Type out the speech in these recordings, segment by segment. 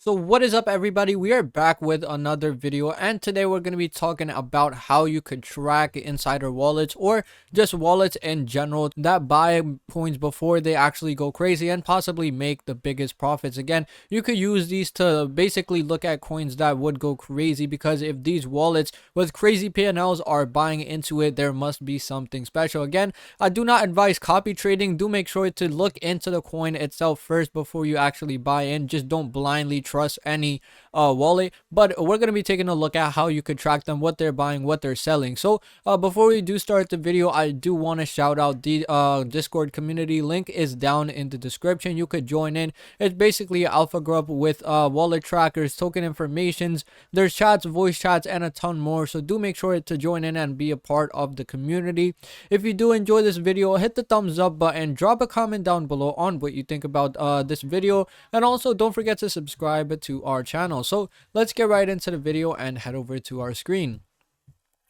So what is up, everybody? We are back with another video, and today we're going to be talking about how you could track insider wallets or just wallets in general that buy coins before they actually go crazy and possibly make the biggest profits. Again, you could use these to basically look at coins that would go crazy, because if these wallets with crazy P&Ls are buying into it, there must be something special. Again, I do not advise copy trading. Do make sure to look into the coin itself first before you actually buy in. Just don't blindly trust any wallet. But we're going to be taking a look at how you could track them, what they're buying, what they're selling. So before we do start the video, I do want to shout out the Discord community. Link is down in the description. You could join in. It's basically an alpha group with wallet trackers, token informations, there's chats, voice chats, and a ton more. So do make sure to join in and be a part of the community. If you do enjoy this video, hit the thumbs up button, drop a comment down below on what you think about this video, and also don't forget to subscribe to our channel. So let's get right into the video and head over to our screen.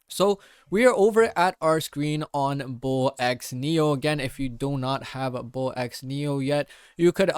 So we are over at our screen on BullX Neo. Again, if you do not have a BullX Neo yet, you could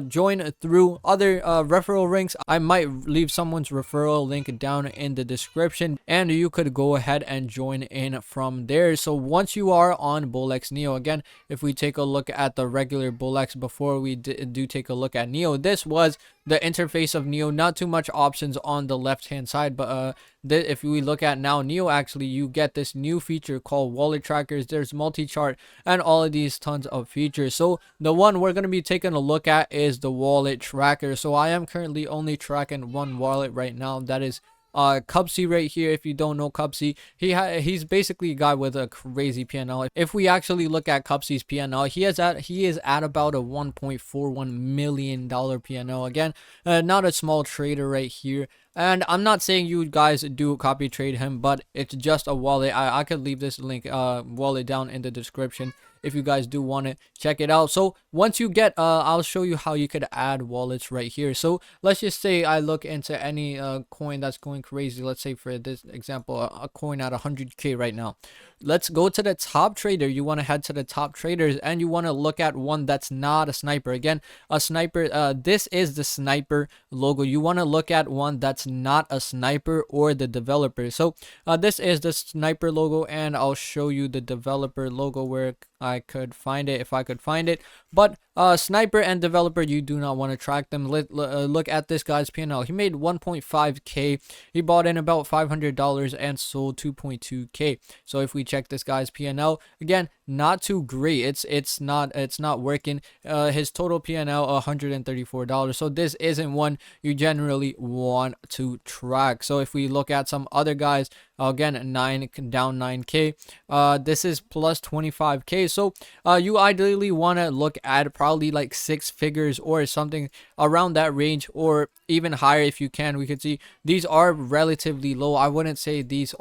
join through other referral links. I might leave someone's referral link down in the description, and you could go ahead and join in from there. So once you are on BullX Neo, again, if we take a look at the regular BullX before we do take a look at Neo, this was the interface of Neo. Not too much options on the left hand side, but if we look at now Neo, actually you get this new feature called wallet trackers. There's multi-chart and all of these tons of features. So the one we're going to be taking a look at is the wallet tracker. So I am currently only tracking one wallet right now, that is Cupsey right here. If you don't know Cupsey, he's basically a guy with a crazy P&L. If we actually look at Cupsey's P&L, he is at about a $1.41 million P&L. Again, not a small trader right here. And I'm not saying you guys do copy trade him, but it's just a wallet. I could leave this link wallet down in the description if you guys do want to check it out. So once you get I'll show you how you could add wallets right here. So let's just say I look into any coin that's going crazy. Let's say for this example, a coin at 100k right now. Let's go to the top trader. You want to head to the top traders, and you want to look at one that's not a sniper. Again, a sniper, this is the sniper logo. You want to look at one that's not a sniper or the developer. So this is the sniper logo, and I'll show you the developer logo where I could find it, if I could find it. But sniper and developer, you do not want to track them. Look at this guy's P&L. He made 1.5k. He bought in about $500 and sold 2.2k. So if we check this guy's P&L, again, not too great. It's not working. His total P&L $134. So this isn't one you generally want to track. So if we look at some other guys, again, down 9k. This is plus 25k. So you ideally want to look at probably like 6 figures or something around that range, or even higher if you can. We could see these are relatively low. I wouldn't say this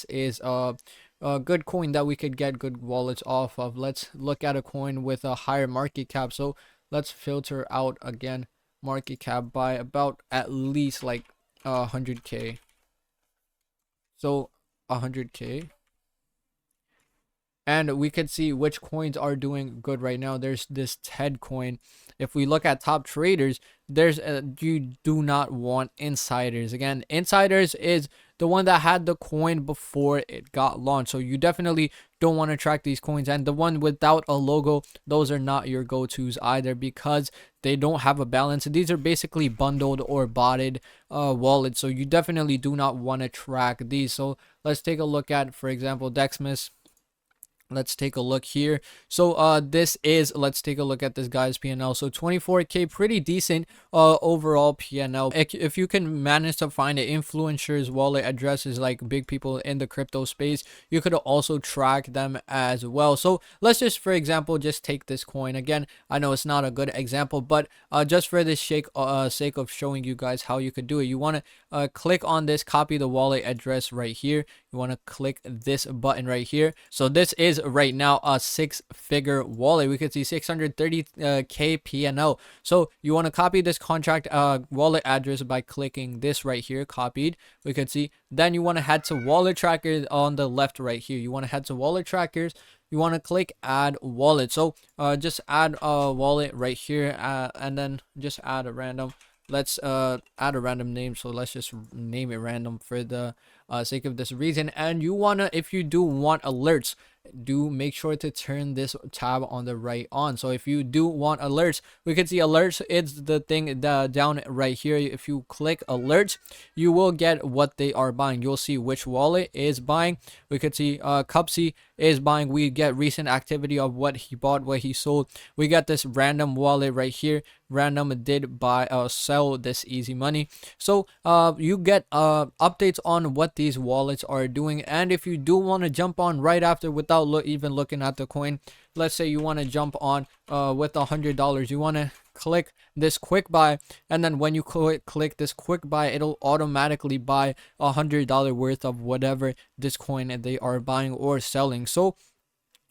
is a good coin that we could get good wallets off of. Let's look at a coin with a higher market cap. So let's filter out again market cap by about at least like 100k. So 100k, and we can see which coins are doing good right now. There's this TED coin. If we look at top traders, there's you do not want insiders. Again, insiders is the one that had the coin before it got launched. So you definitely don't want to track these coins. And the one without a logo, those are not your go-tos either, because they don't have a balance. These are basically bundled or botted wallets. So you definitely do not want to track these. So let's take a look at, for example, Dexmas. Let's take a look here. So let's take a look at this guy's P&L. So 24k, pretty decent overall P&L. If you can manage to find an influencer's wallet addresses, like big people in the crypto space, you could also track them as well. So let's just, for example, just take this coin. Again, I know it's not a good example, but just for this sake of showing you guys how you could do it, you want to click on this, copy the wallet address right here. You want to click this button right here. So this is right now a 6-figure wallet. We could see 630k P&L. So you want to copy this contract wallet address by clicking this right here, copied. We could see. Then you want to head to wallet trackers on the left right here. You want to head to wallet trackers. You want to click add wallet. So just add a wallet right here, and then just add a random let's add a random name. So let's just name it random for the sake of this reason. And you wanna, if you do want alerts, do make sure to turn this tab on the right on. So if you do want alerts, we can see alerts, it's the thing down right here. If you click alerts, you will get what they are buying. You'll see which wallet is buying. We could see Cupsey is buying. We get recent activity of what he bought, what he sold. We got this random wallet right here. Random did buy sell this easy money. So you get updates on what these wallets are doing. And if you do want to jump on right after without even looking at the coin, let's say you want to jump on with $100, you want to click this quick buy, and then when you click this quick buy, it'll automatically buy $100 worth of whatever this coin they are buying or selling. So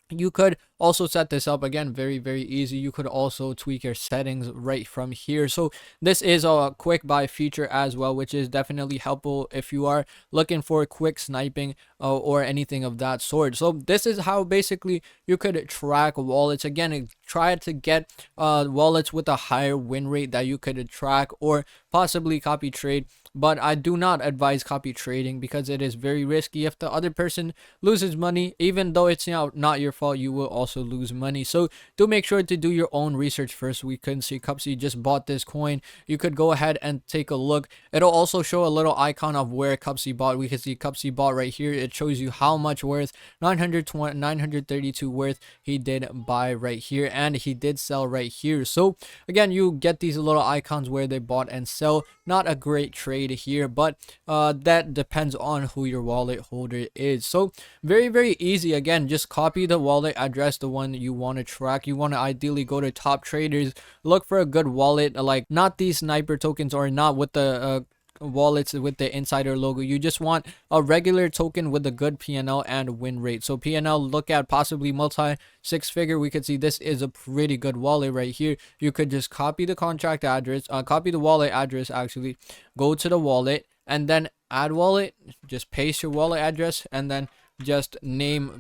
you could also set this up again, very easy. You could also tweak your settings right from here. So this is a quick buy feature as well, which is definitely helpful if you are looking for quick sniping or anything of that sort. So this is how basically you could track wallets. Again, try to get wallets with a higher win rate that you could track, or possibly copy trade. But I do not advise copy trading because it is very risky. If the other person loses money, even though it's not your fault, you will also lose money. So do make sure to do your own research first. We can see Cupsey just bought this coin. You could go ahead and take a look. It'll also show a little icon of where Cupsey bought. We can see Cupsey bought right here. It shows you how much worth, 932 worth he did buy right here, and he did sell right here. So again, you get these little icons where they bought and sell. Not a great trade here, but that depends on who your wallet holder is. So very easy. Again, just copy the wallet address, the one you want to track. You want to ideally go to top traders, look for a good wallet, like not these sniper tokens, or not with the wallets with the insider logo. You just want a regular token with a good PNL and win rate. So PNL, look at possibly multi six figure. We could see this is a pretty good wallet right here. You could just copy the contract address, copy the wallet address actually, go to the wallet and then add wallet, just paste your wallet address and then just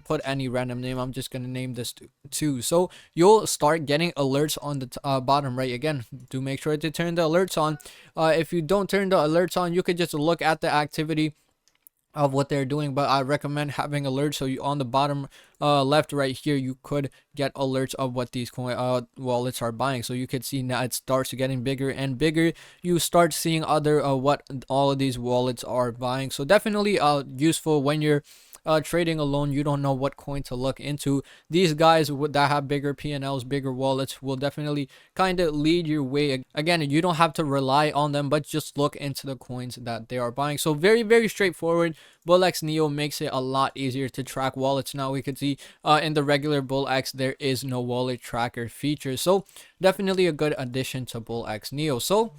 put any random name. I'm just gonna name this too. So you'll start getting alerts on the bottom right. Again, do make sure to turn the alerts on. If you don't turn the alerts on, you could just look at the activity of what they're doing, but I recommend having alerts. So you on the bottom left right here, you could get alerts of what these coin wallets are buying. So you could see now it starts getting bigger and bigger. You start seeing other what all of these wallets are buying. So definitely useful when you're trading alone. You don't know what coin to look into. These guys that have bigger PNLs, bigger wallets, will definitely kind of lead your way. Again, you don't have to rely on them, but just look into the coins that they are buying. So very straightforward. BullX Neo makes it a lot easier to track wallets. Now we could see in the regular BullX there is no wallet tracker feature. So definitely a good addition to BullX Neo. So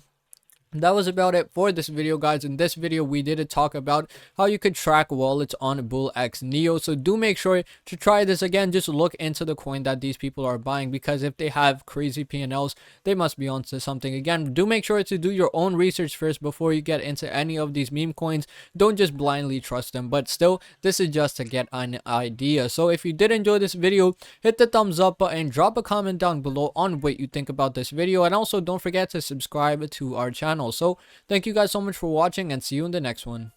that was about it for this video, guys. In this video we did talk about how you could track wallets on BullX Neo. So do make sure to try this. Again, just look into the coin that these people are buying, because if they have crazy PNLs, they must be onto something. Again, do make sure to do your own research first before you get into any of these meme coins. Don't just blindly trust them, but still, this is just to get an idea. So if you did enjoy this video, hit the thumbs up button, drop a comment down below on what you think about this video, and also don't forget to subscribe to our channel. So thank you guys so much for watching, and see you in the next one.